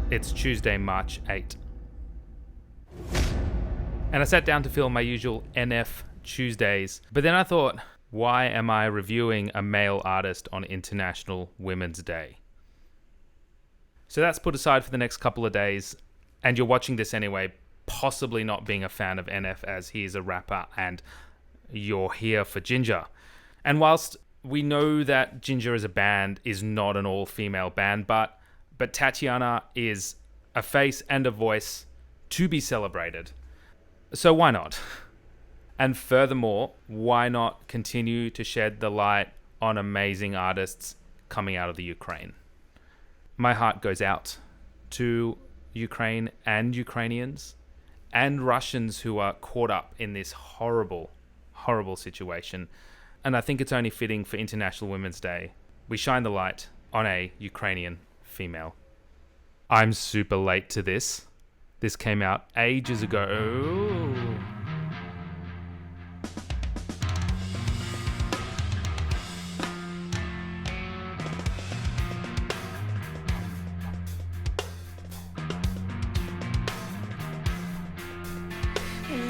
It's Tuesday, March 8. And I sat down to film my usual NF Tuesdays, but then I thought, why am I reviewing a male artist on International Women's Day? So that's put aside for the next couple of days, and you're watching this anyway, possibly not being a fan of NF as he is a rapper and you're here for Jinjer. And whilst we know that Jinjer as a band is not an all-female band, but Tatiana is a face and a voice to be celebrated. So why not? And furthermore, why not continue to shed the light on amazing artists coming out of the Ukraine? My heart goes out to Ukraine and Ukrainians and Russians who are caught up in this horrible, horrible situation. And I think it's only fitting for International Women's Day we shine the light on a Ukrainian female. I'm super late to this. This came out ages ago.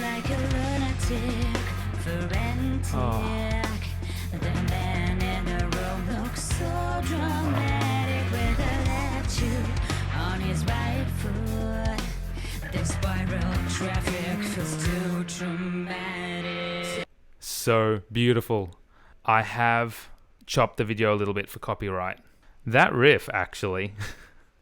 Like a lunatic, frantic. The man in the room looks so dramatic with a tattoo on his right foot. The spiral traffic feels too dramatic. So beautiful. I have chopped the video a little bit for copyright. That riff, actually.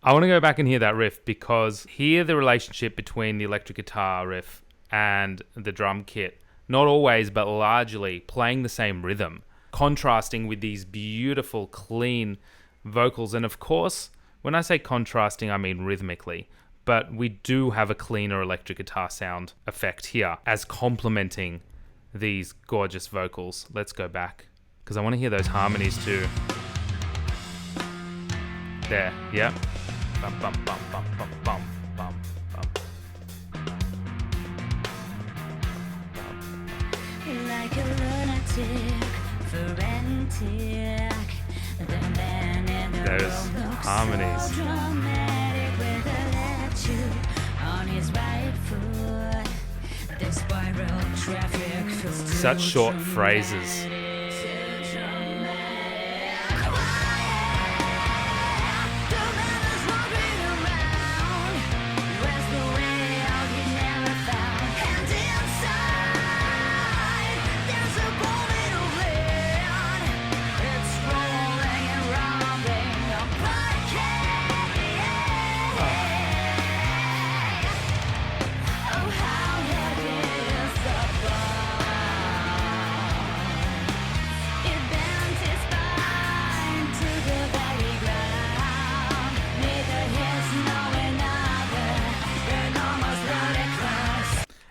I want to go back and hear that riff because hear the relationship between the electric guitar riff and the drum kit. Not always, but largely playing the same rhythm, contrasting with these beautiful, clean vocals. And of course, when I say contrasting, I mean rhythmically. But we do have a cleaner electric guitar sound effect here as complementing these gorgeous vocals. Let's go back because I want to hear those harmonies too. There, yep. Bum, bum, bum, bum, bum, bum, bum, bum. Like a lunatic, frantic. The man in the Those room looks harmonies. so dramatic with a tattoo on his right foot. The spiral traffic feels too Such short dramatic. phrases.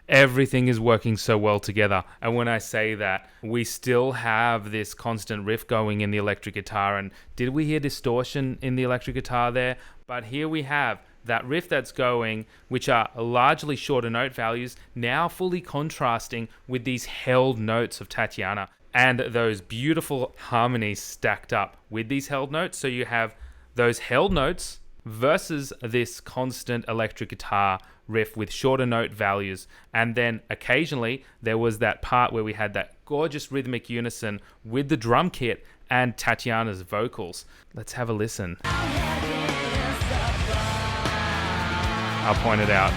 Everything is working so well together. And when I say that, we still have this constant riff going in the electric guitar. And did we hear distortion in the electric guitar there? But here we have that riff that's going, which are largely shorter note values, now fully contrasting with these held notes of Tatiana and those beautiful harmonies stacked up with these held notes. So you have those held notes versus this constant electric guitar riff with shorter note values. And then occasionally there was that part where we had that gorgeous rhythmic unison with the drum kit and Tatiana's vocals. Let's have a listen. I'll point it out.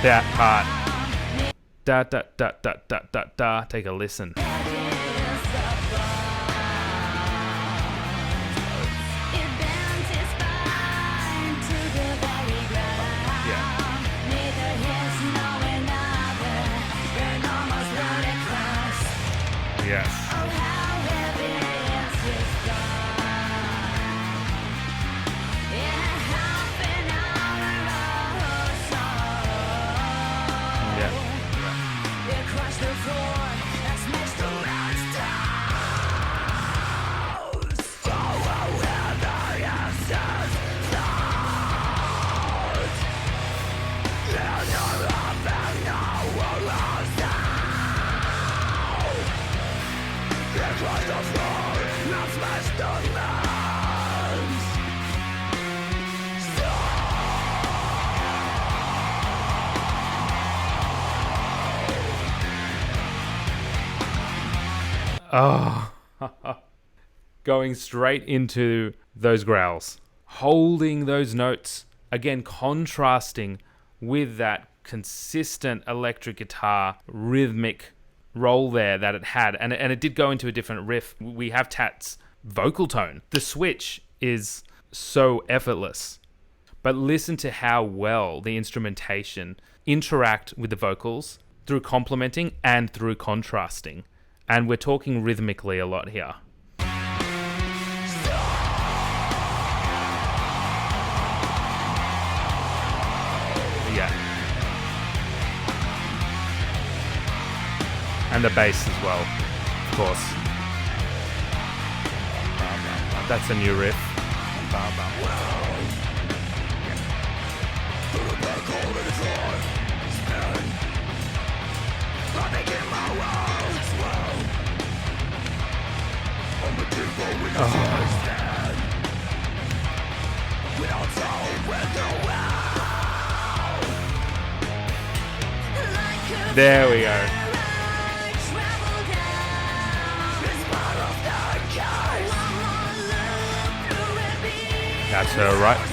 That part. Da da da da da da da. Take a listen. Yes. Oh, going straight into those growls, holding those notes, again, contrasting with that consistent electric guitar rhythmic roll there that it had. And it did go into a different riff. We have Tat's vocal tone. The switch is so effortless. But listen to how well the instrumentation interact with the vocals through complementing and through contrasting. And we're talking rhythmically a lot here. Yeah. And the bass as well, of course. That's a new riff. There we go. That's her, right?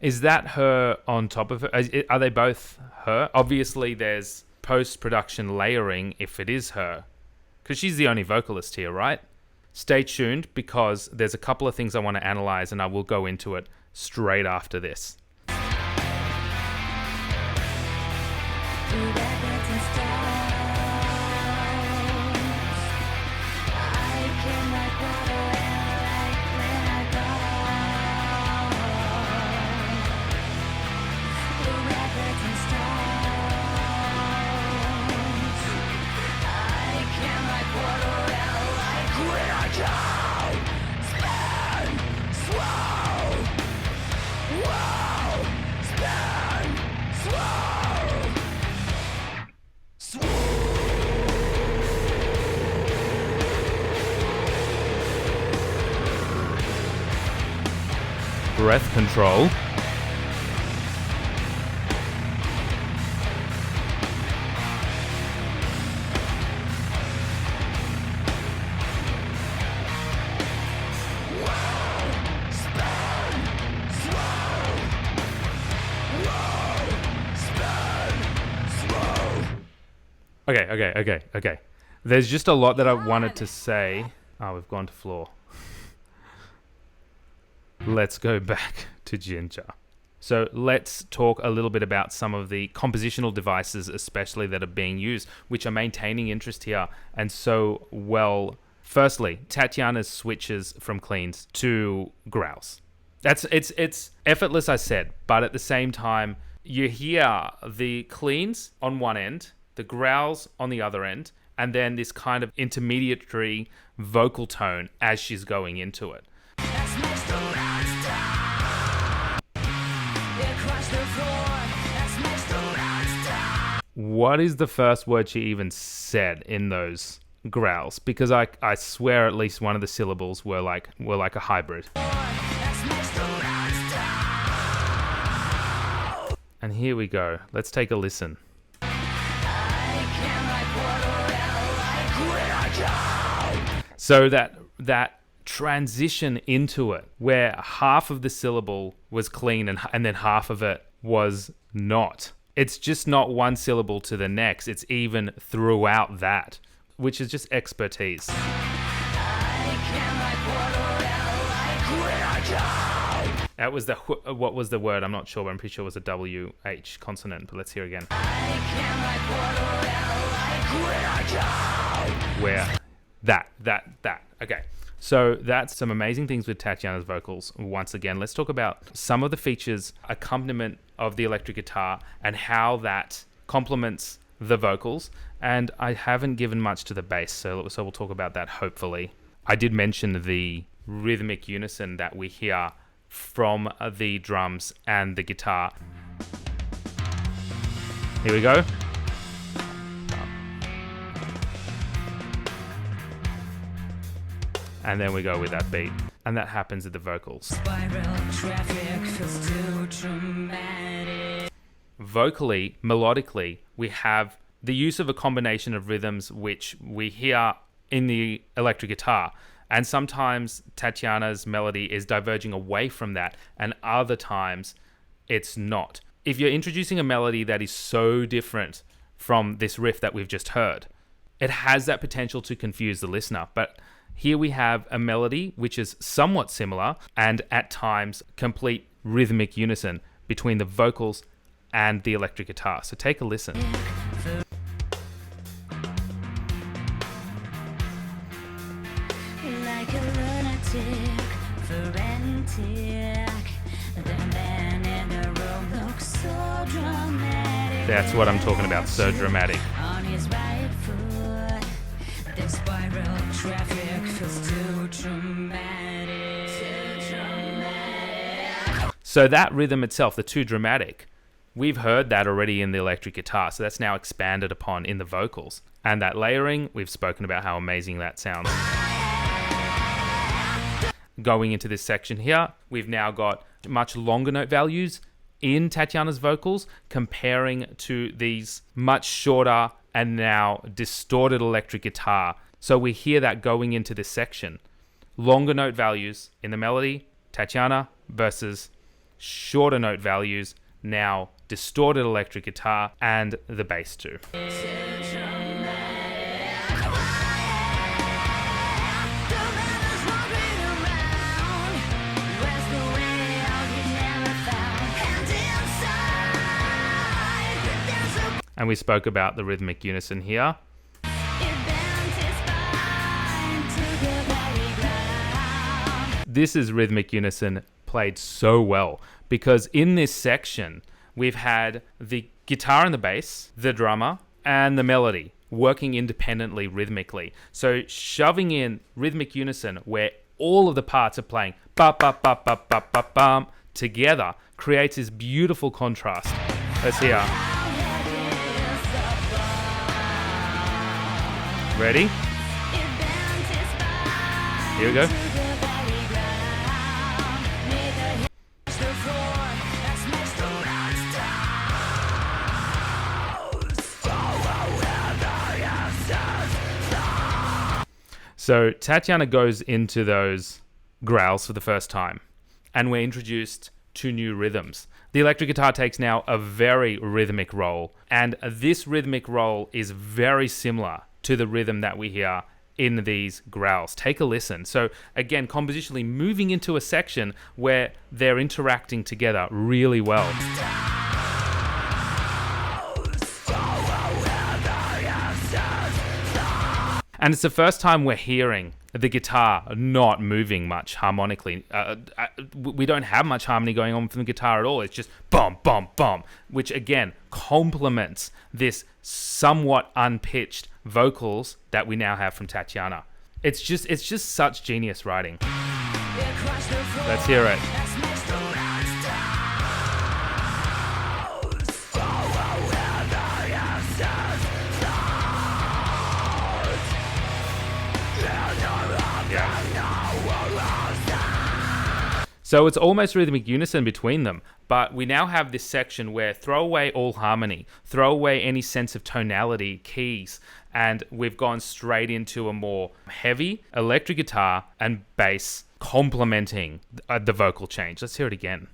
Is that her on top of her? Are they both her? Obviously, there's post-production layering if it is her, because she's the only vocalist here, right? Stay tuned, because there's a couple of things I want to analyze, and I will go into it straight after this. Breath control. Okay. There's just a lot that I wanted to say. Oh, we've gone to floor. Let's go back to Jinjer. So let's talk a little bit about some of the compositional devices, especially that are being used, which are maintaining interest here and so well. Firstly, Tatiana's switches from cleans to growls. It's effortless, I said, but at the same time, you hear the cleans on one end, the growls on the other end, and then this kind of intermediary vocal tone as she's going into it. What is the first word she even said in those growls? Because I swear at least one of the syllables were like a hybrid. And here we go. Let's take a listen. So that transition into it, where half of the syllable was clean and then half of it was not. It's just not one syllable to the next. It's even throughout that, which is just expertise. That was what was the word? I'm not sure, but I'm pretty sure it was a WH consonant, but let's hear again. Where? That. Okay. So that's some amazing things with Tatiana's vocals. Once again, let's talk about some of the features, accompaniment of the electric guitar, and how that complements the vocals. And I haven't given much to the bass, so we'll talk about that hopefully. I did mention the rhythmic unison that we hear from the drums and the guitar. Here we go. and then we go with that beat. And that happens at the vocals. Spiral traffic feels too dramatic. Vocally, melodically, we have the use of a combination of rhythms which we hear in the electric guitar. And sometimes Tatiana's melody is diverging away from that, and other times it's not. If you're introducing a melody that is so different from this riff that we've just heard, it has that potential to confuse the listener. But here we have a melody which is somewhat similar and at times complete rhythmic unison between the vocals and the electric guitar. So take a listen. Like a lunatic, frantic. The man in the room looks so dramatic. That's what I'm talking about, so dramatic. On his right foot, the spiral traffic feels too dramatic. So that rhythm itself, the too dramatic, we've heard that already in the electric guitar, so that's now expanded upon in the vocals. And that layering, we've spoken about how amazing that sounds. Going into this section here, we've now got much longer note values in Tatiana's vocals comparing to these much shorter and now distorted electric guitar. So we hear that going into this section. Longer note values in the melody, Tatiana, versus shorter note values, now distorted electric guitar and the bass too. And we spoke about the rhythmic unison here. This is rhythmic unison played so well because in this section, we've had the guitar and the bass, the drummer, and the melody working independently rhythmically. So shoving in rhythmic unison where all of the parts are playing ba-ba-ba-ba-ba-ba-bum together creates this beautiful contrast. Let's hear. Ready? Here we go. So Tatiana goes into those growls for the first time, and we're introduced to new rhythms. The electric guitar takes now a very rhythmic role, and this rhythmic role is very similar to the rhythm that we hear in these growls. Take a listen. So again, compositionally moving into a section where they're interacting together really well. And it's the first time we're hearing the guitar not moving much harmonically. We don't have much harmony going on from the guitar at all. It's just bum, bum, bum, which again complements this somewhat unpitched vocals that we now have from Tatiana. It's just such genius writing. Let's hear it. So it's almost rhythmic unison between them, but we now have this section where throw away all harmony, throw away any sense of tonality, keys, and we've gone straight into a more heavy electric guitar and bass complementing the vocal change. Let's hear it again.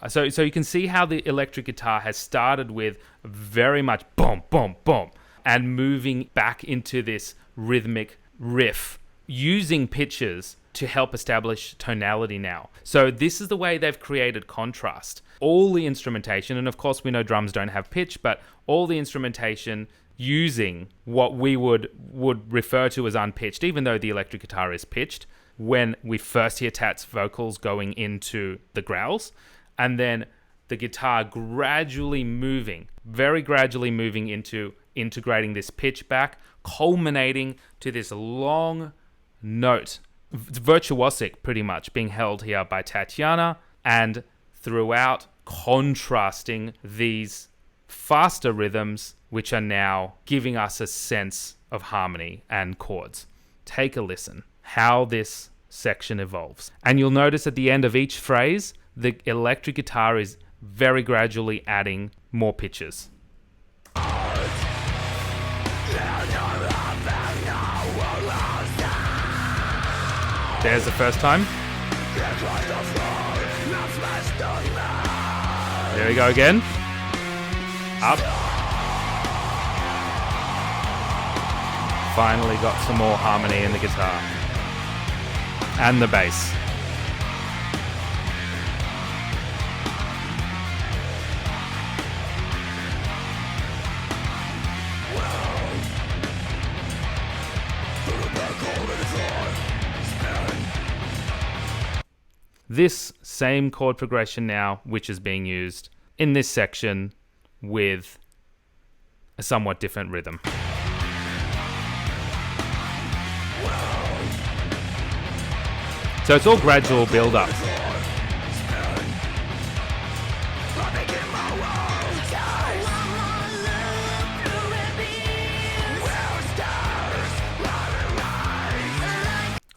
So you can see how the electric guitar has started with very much boom, boom, boom, and moving back into this rhythmic riff, using pitches to help establish tonality now. So this is the way they've created contrast. All the instrumentation, and of course we know drums don't have pitch, but all the instrumentation using what we would refer to as unpitched, even though the electric guitar is pitched, when we first hear Tat's vocals going into the growls, and then the guitar gradually moving, very gradually moving into integrating this pitch back, culminating to this long note, virtuosic pretty much, being held here by Tatiana, and throughout contrasting these faster rhythms, which are now giving us a sense of harmony and chords. Take a listen how this section evolves. And you'll notice at the end of each phrase, the electric guitar is very gradually adding more pitches. There's the first time. There we go again. Up. Finally got some more harmony in the guitar. And the bass. This same chord progression now, which is being used in this section with a somewhat different rhythm. So it's all gradual build up.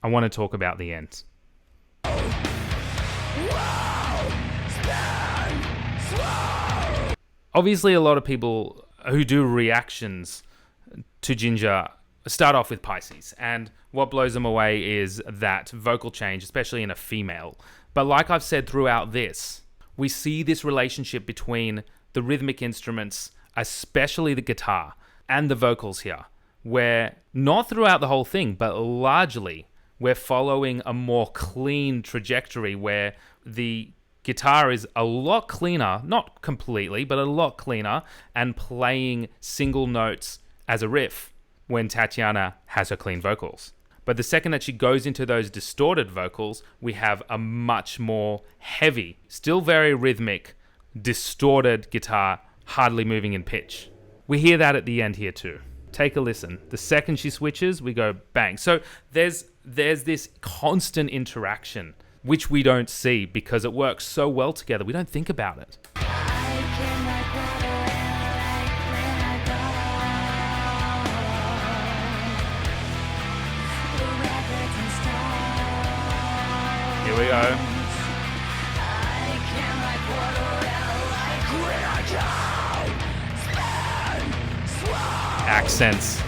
I want to talk about the end. Obviously, a lot of people who do reactions to Jinjer start off with Pisces, and what blows them away is that vocal change, especially in a female. But like I've said throughout this, we see this relationship between the rhythmic instruments, especially the guitar, and the vocals here, where not throughout the whole thing, but largely we're following a more clean trajectory where the guitar is a lot cleaner, not completely, but a lot cleaner, and playing single notes as a riff when Tatiana has her clean vocals. But the second that she goes into those distorted vocals, we have a much more heavy, still very rhythmic, distorted guitar, hardly moving in pitch. We hear that at the end here too. Take a listen. The second she switches, we go bang. So there's this constant interaction, which we don't see because it works so well together. We don't think about it. Here we go. Accents.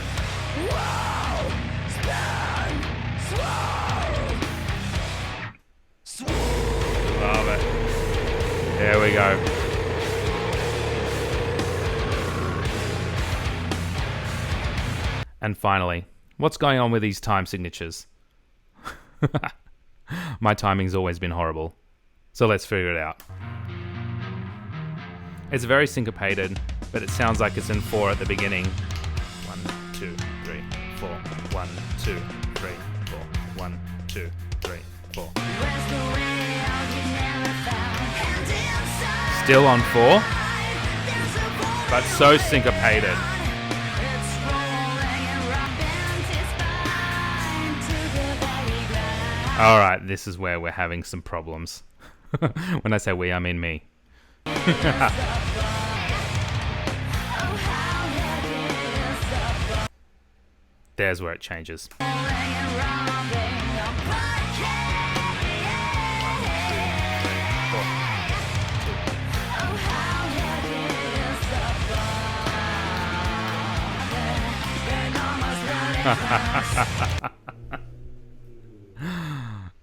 Love it. There we go. And finally, what's going on with these time signatures? My timing's always been horrible. So let's figure it out. It's very syncopated, but it sounds like it's in 4 at the beginning. 1, 2, 3, 4. 1, 2, 3, 4. 1, 2, 3, 4. Still on 4, but so syncopated. All right, this is where we're having some problems. When I say we, I mean me. There's where it changes.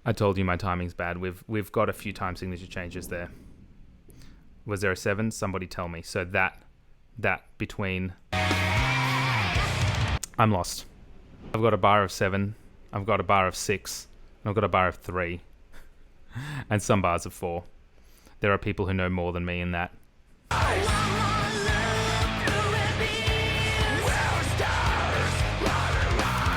I told you my timing's bad. We've got a few time signature changes there. Was there a 7? Somebody tell me. So that between... I'm lost. I've got a bar of 7. I've got a bar of 6. And I've got a bar of 3. And some bars of 4. There are people who know more than me in that.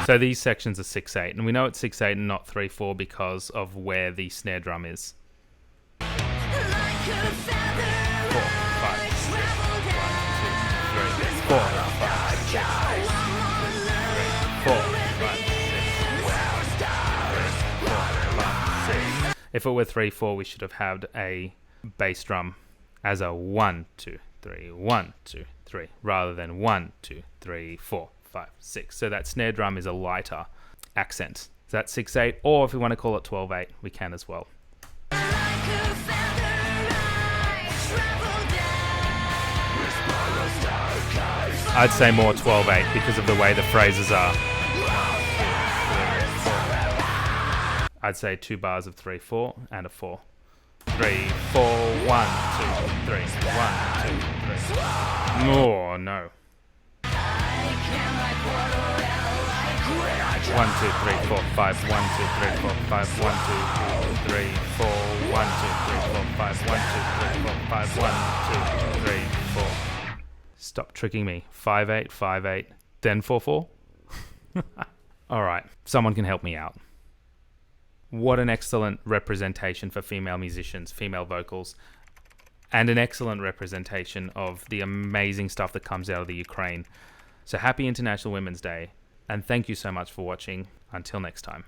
So these sections are 6/8, and we know it's 6/8 and not 3/4 because of where the snare drum is. Like a feather If it were 3/4, we should have had a bass drum as a 1, 2, 3, 1, 2, 3, rather than 1, 2, 3, 4, 5, 6. So that snare drum is a lighter accent. Is that 6/8? Or if we want to call it 12/8, we can as well. I'd say more 12/8 because of the way the phrases are. I'd say 2 bars of 3/4 and a 4. 3, 4, 1, 2, 3, 1, 2, 3. Oh no. 1, 2, 3, 4, 5. 1, 2, 3, 4, 5. 1, 2, 3, 4. 1, 2, 3, 4, 5. 1, 2, 3, 4, 5. 1, 2, 3, 4. Stop tricking me. 5/8, 5/8, then 4/4. All right, someone can help me out. What an excellent representation for female musicians, female vocals, and an excellent representation of the amazing stuff that comes out of the Ukraine. So happy International Women's Day, and thank you so much for watching. Until next time.